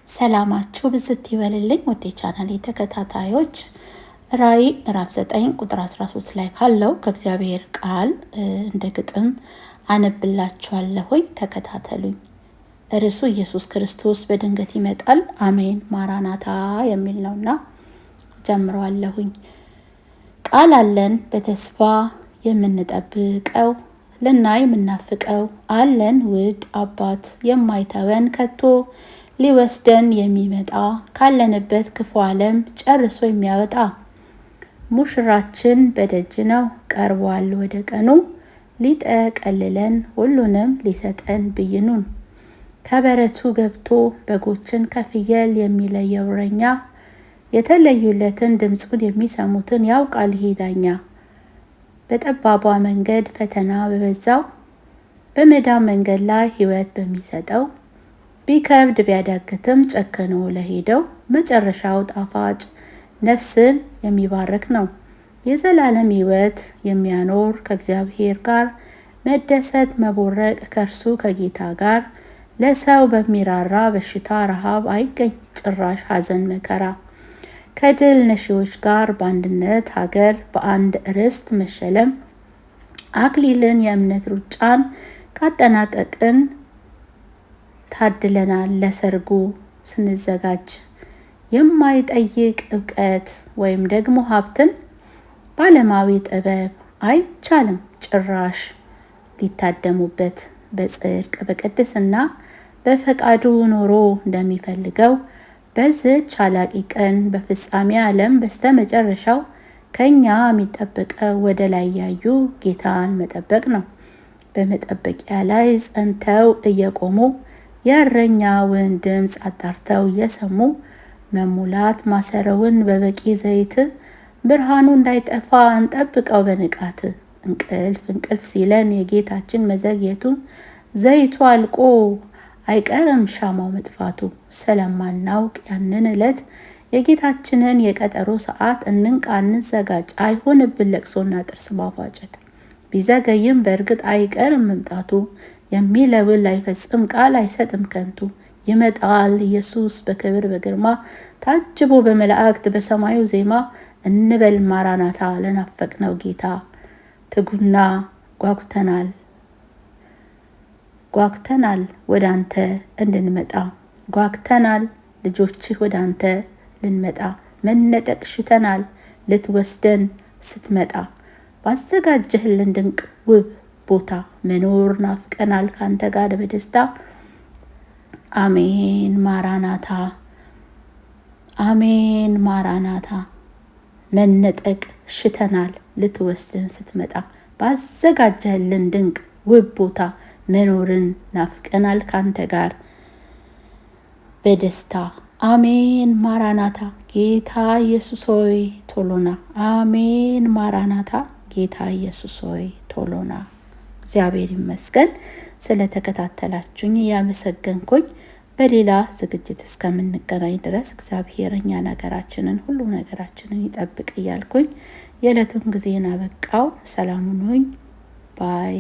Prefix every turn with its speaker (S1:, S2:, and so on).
S1: ሰላማችሁ ብዝት ይበልልኝ ወደ ቻናሌ ተከታታዮች። ራዕይ ምዕራፍ 9 ቁጥር 13 ላይ ካለው ከእግዚአብሔር ቃል እንደ ግጥም አነብላችኋለሁኝ። ተከታተሉኝ። ርዕሱ ኢየሱስ ክርስቶስ በድንገት ይመጣል አሜን ማራናታ የሚል ነውና ጀምረዋለሁኝ። ቃል አለን በተስፋ የምንጠብቀው ልናይ የምናፍቀው አለን ውድ አባት የማይተወን ከቶ ሊወስደን የሚመጣ ካለንበት ክፉ ዓለም ጨርሶ የሚያወጣ ሙሽራችን በደጅ ነው ቀርቧል ወደ ቀኑ ሊጠቀልለን ሁሉንም ሊሰጠን ብይኑን ከበረቱ ገብቶ በጎችን ከፍየል የሚለየው እረኛ የተለዩለትን ድምፁን የሚሰሙትን ያውቃል ይሄ ዳኛ። በጠባቧ መንገድ ፈተና በበዛው በሜዳው መንገድ ላይ ሕይወት በሚሰጠው ቢከብድ ቢያዳግትም ጨክኖ ለሄደው መጨረሻው ጣፋጭ ነፍስን የሚባርክ ነው። የዘላለም ሕይወት የሚያኖር ከእግዚአብሔር ጋር መደሰት መቦረቅ ከእርሱ ከጌታ ጋር ለሰው በሚራራ በሽታ ረሃብ አይገኝ ጭራሽ ሐዘን መከራ ከድል ነሺዎች ጋር በአንድነት ሀገር በአንድ ርስት መሸለም አክሊልን የእምነት ሩጫን ካጠናቀቅን ታድለናል ለሰርጉ ስንዘጋጅ የማይጠይቅ እውቀት ወይም ደግሞ ሀብትን ባለማዊ ጥበብ አይቻልም ጭራሽ ሊታደሙበት በጽድቅ በቅድስና በፈቃዱ ኖሮ እንደሚፈልገው በዚህች አላቂ ቀን በፍጻሜ ዓለም በስተመጨረሻው ከኛ የሚጠበቀው ወደ ላይ ያዩ ጌታን መጠበቅ ነው። በመጠበቂያ ላይ ጸንተው እየቆሙ የእረኛውን ድምፅ አጣርተው እየሰሙ መሙላት ማሰረውን በበቂ ዘይት ብርሃኑ እንዳይጠፋ እንጠብቀው በንቃት እንቅልፍ ሲለን የጌታችን መዘግየቱ ዘይቱ አልቆ አይቀርም ሻማው መጥፋቱ ስለማናውቅ ያንን ዕለት የጌታችንን የቀጠሮ ሰዓት እንንቃ እንዘጋጅ አይሆንብን ለቅሶና ጥርስ ማፋጨት ቢዘገይም በእርግጥ አይቀርም መምጣቱ የሚለውን ላይፈጽም ቃል አይሰጥም ከንቱ ይመጣል ኢየሱስ በክብር በግርማ ታጅቦ በመላእክት በሰማዩ ዜማ እንበል ማራናታ ለናፈቅነው ጌታ ትጉና ጓጉተናል ወደ አንተ እንድንመጣ ጓጉተናል ልጆችህ ወደ አንተ ልንመጣ መነጠቅ ሽተናል ልትወስደን ስትመጣ ባዘጋጀህልን ድንቅ ውብ ቦታ መኖር ናፍቀናል ካንተ ጋር በደስታ አሜን ማራናታ አሜን ማራናታ መነጠቅ ሽተናል ልትወስደን ስትመጣ ባዘጋጀህልን ድንቅ ውብ ቦታ መኖርን ናፍቀናል ካንተ ጋር በደስታ አሜን ማራናታ ጌታ ኢየሱስ ሆይ ቶሎና አሜን ማራናታ ጌታ ኢየሱስ ሆይ ቶሎና። እግዚአብሔር ይመስገን ስለተከታተላችሁኝ ያመሰገንኩኝ። በሌላ ዝግጅት እስከምንገናኝ ድረስ እግዚአብሔር እኛ ነገራችንን ሁሉ ነገራችንን ይጠብቅ እያልኩኝ የዕለቱን ጊዜን አበቃው። ሰላም ሁኑኝ ባይ